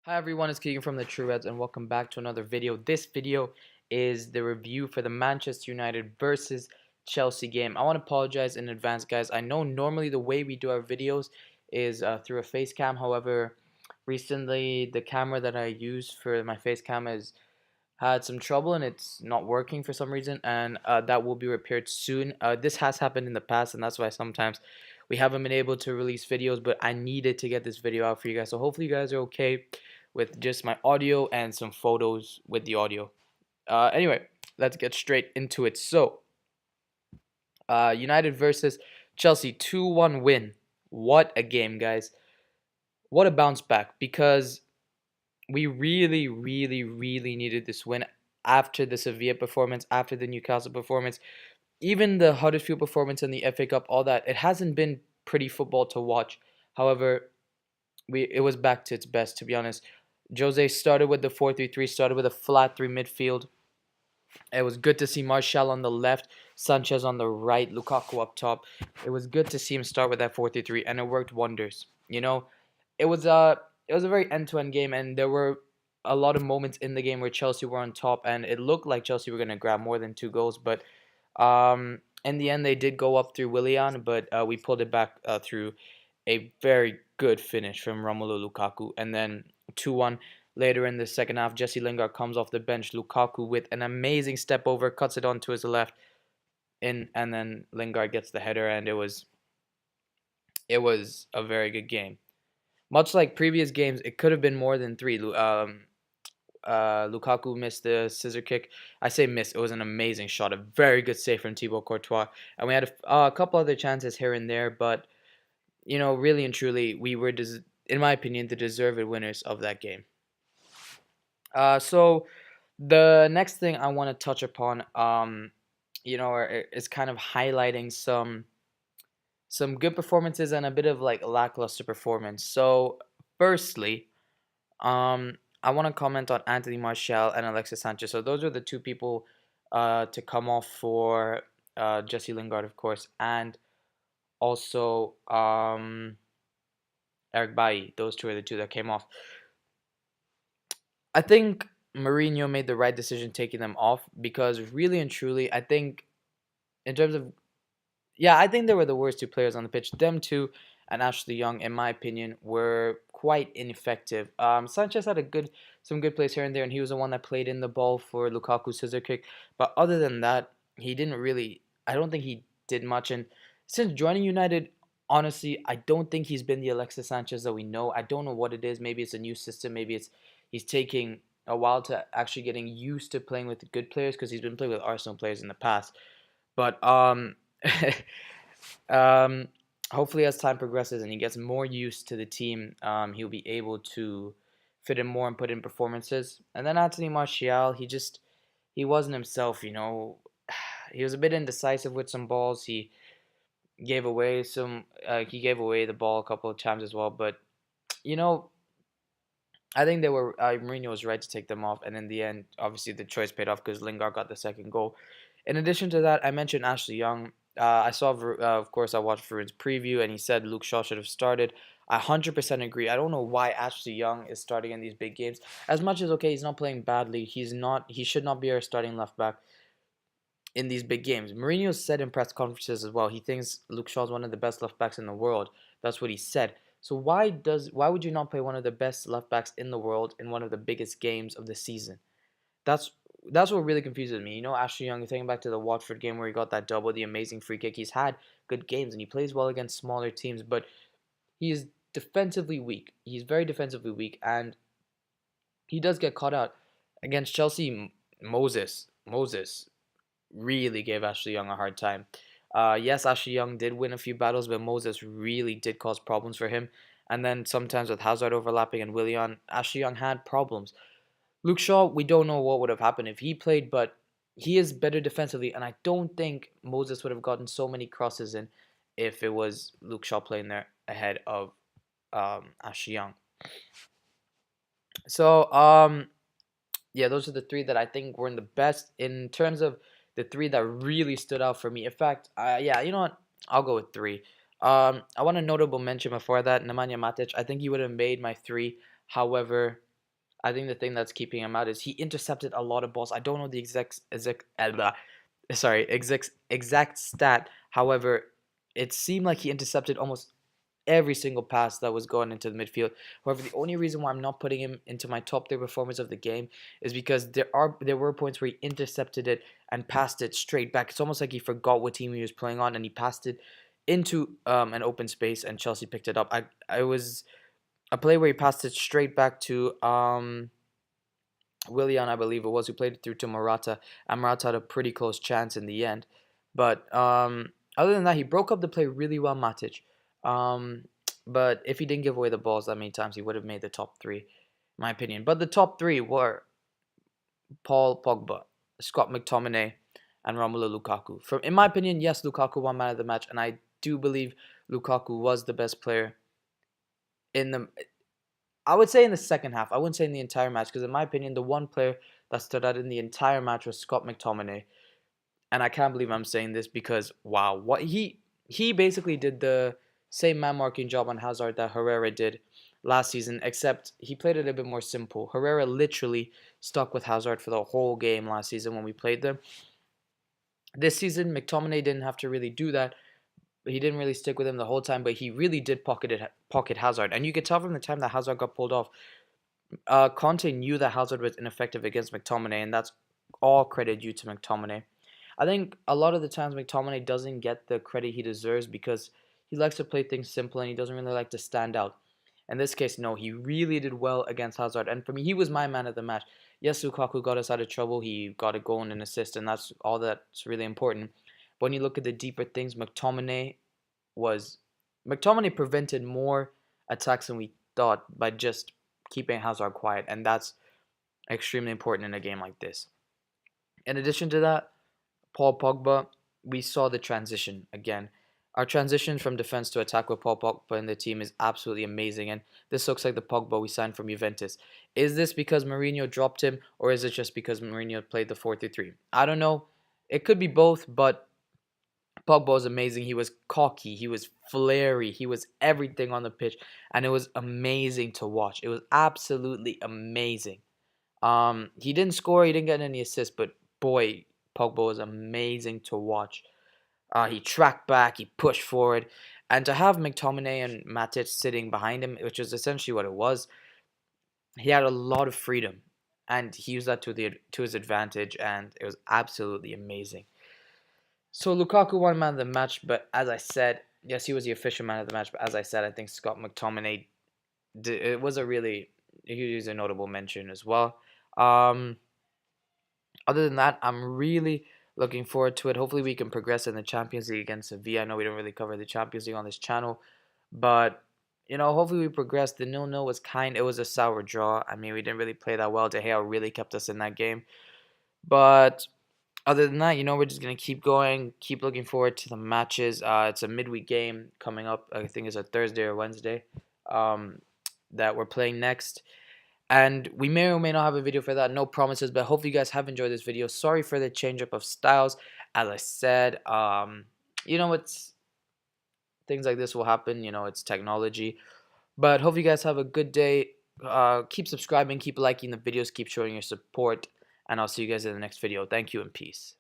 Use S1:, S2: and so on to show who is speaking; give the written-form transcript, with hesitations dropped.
S1: Hi everyone, it's Keegan from the True Reds and welcome back to another video. This video is the review for the Manchester United versus Chelsea game. I want to apologize in advance, guys. I know normally the way we do our videos is through a face cam. However, recently the camera that I use for my face cam has had some trouble and it's not working for some reason, and that will be repaired soon. This has happened in the past, and that's why sometimes we haven't been able to release videos, but I needed to get this video out for you guys. So hopefully you guys are okay with just my audio and some photos with the audio. Anyway, let's get straight into it. So, United versus Chelsea, 2-1 win. What a game, guys. What a bounce back, because we really needed this win after the Sevilla performance, after the Newcastle performance, even the Huddersfield performance in the FA Cup, all that. It hasn't been pretty football to watch. However, it was back to its best, to be honest. Jose started with the 4-3-3, started with a flat three midfield. It was good to see Martial on the left, Sanchez on the right, Lukaku up top. It was good to see him start with that 4-3-3, and it worked wonders. It was a very end-to-end game, and there were a lot of moments in the game where Chelsea were on top, and it looked like Chelsea were going to grab more than 2 goals. But in the end, they did go up through Willian, but we pulled it back through a very good finish from Romelu Lukaku, and then 2-1 later in the second half. Jesse Lingard comes off the bench. Lukaku with an amazing step over, cuts it onto his left, and then Lingard gets the header, and it was a very good game. Much like previous games, it could have been more than three. Lukaku missed the scissor kick. I say missed. It was an amazing shot, a very good save from Thibaut Courtois, and we had a couple other chances here and there, but really and truly, we were, in my opinion, the deserved winners of that game. So the next thing I want to touch upon, is kind of highlighting some good performances and a bit of like lackluster performance. So, firstly, I want to comment on Anthony Martial and Alexis Sanchez. So those are the two people to come off for Jesse Lingard, of course, and also Eric Bailly. Those two are the two that came off. I think Mourinho made the right decision taking them off, because really and truly, I think in terms of, yeah, I think they were the worst two players on the pitch. Them two and Ashley Young, in my opinion, were quite ineffective. Sanchez had some good plays here and there, and he was the one that played in the ball for Lukaku's scissor kick. But other than that, he didn't really. I don't think he did much. And since joining United, honestly, I don't think he's been the Alexis Sanchez that we know. I don't know what it is. Maybe it's a new system. Maybe he's taking a while to actually getting used to playing with good players, because he's been playing with Arsenal players in the past. But um, hopefully as time progresses and he gets more used to the team, he'll be able to fit in more and put in performances. And then Anthony Martial, he wasn't himself. He was a bit indecisive with some balls. He gave away the ball a couple of times as well. But you know, I think Mourinho was right to take them off, and in the end, obviously the choice paid off because Lingard got the second goal. In addition to that, I mentioned Ashley Young. Of course, I watched Varun's preview, and he said Luke Shaw should have started. I 100% agree. I don't know why Ashley Young is starting in these big games. As much as, okay, he's not playing badly, he should not be our starting left back in these big games. Mourinho said in press conferences as well, he thinks Luke Shaw is one of the best left backs in the world. That's what he said. So why would you not play one of the best left backs in the world in one of the biggest games of the season? That's that's what really confuses me. Ashley Young, thinking back to the Watford game where he got that double, the amazing free kick. He's had good games and he plays well against smaller teams, but he is defensively weak. He's very defensively weak, and he does get caught out against Chelsea. Moses really gave Ashley Young a hard time. Yes, Ashley Young did win a few battles, but Moses really did cause problems for him. And then sometimes with Hazard overlapping and Willian, Ashley Young had problems. Luke Shaw, we don't know what would have happened if he played, but he is better defensively, and I don't think Moses would have gotten so many crosses in if it was Luke Shaw playing there ahead of Ashley Young. So, yeah, those are the three that I think were in the best in terms of the three that really stood out for me. In fact, yeah, you know what? I'll go with three. I want a notable mention before that, Nemanja Matic. I think he would have made my three. However, I think the thing that's keeping him out is he intercepted a lot of balls. I don't know the exact stat. However, it seemed like he intercepted almost every single pass that was going into the midfield. However, the only reason why I'm not putting him into my top 3 performers of the game is because there were points where he intercepted it and passed it straight back. It's almost like he forgot what team he was playing on and he passed it into an open space and Chelsea picked it up. I was a play where he passed it straight back to Willian, I believe it was, who played it through to Morata, and Morata had a pretty close chance in the end. But other than that, he broke up the play really well, Matic. Um, but if he didn't give away the balls that many times, he would have made the top 3, in my opinion. But the top 3 were Paul Pogba, Scott McTominay, and Romelu Lukaku. In my opinion, yes, Lukaku won man of the match, and I do believe Lukaku was the best player in the I would say in the second half. I wouldn't say in the entire match because, in my opinion, the one player that stood out in the entire match was Scott McTominay. And I can't believe I'm saying this because, wow, what he basically did the same man marking job on Hazard that Herrera did last season, except he played it a bit more simple. Herrera literally stuck with Hazard for the whole game last season when we played them. This season, McTominay didn't have to really do that. He didn't really stick with him the whole time, but he really did pocket Hazard. And you could tell from the time that Hazard got pulled off, Conte knew that Hazard was ineffective against McTominay, and that's all credit due to McTominay. I think a lot of the times McTominay doesn't get the credit he deserves because he likes to play things simple and he doesn't really like to stand out. In this case, no, he really did well against Hazard, and for me, he was my man of the match. Yes, Lukaku got us out of trouble. He got a goal and an assist, and that's all that's really important. But when you look at the deeper things, was McTominay prevented more attacks than we thought by just keeping Hazard quiet, and that's extremely important in a game like this. In addition to that, Paul Pogba, we saw the transition again. Our transition from defense to attack with Paul Pogba in the team is absolutely amazing, and this looks like the Pogba we signed from Juventus. Is this because Mourinho dropped him, or is it just because Mourinho played the 4-3-3? I don't know. It could be both, but Pogba was amazing. He was cocky. He was flary. He was everything on the pitch, and it was amazing to watch. It was absolutely amazing. He didn't score. He didn't get any assists, but boy, Pogba was amazing to watch. He tracked back. He pushed forward, and to have McTominay and Matic sitting behind him, which is essentially what it was, he had a lot of freedom, and he used that to his advantage, and it was absolutely amazing. So Lukaku won man of the match, but as I said, yes, he was the official man of the match. But as I said, I think Scott McTominay it was he was a notable mention as well. Um, Other than that, I'm really looking forward to it. Hopefully, we can progress in the Champions League against Sevilla. I know we don't really cover the Champions League on this channel, but hopefully we progress. The 0-0 was it was a sour draw. I mean, we didn't really play that well. De Gea really kept us in that game, but other than that, we're just going to keep going, keep looking forward to the matches. It's a midweek game coming up. I think it's a Thursday or Wednesday that we're playing next. And we may or may not have a video for that. No promises, but hopefully you guys have enjoyed this video. Sorry for the change up of styles. As I said, it's things like this will happen. It's technology. But hopefully you guys have a good day. Keep subscribing, keep liking the videos, keep showing your support. And I'll see you guys in the next video. Thank you and peace.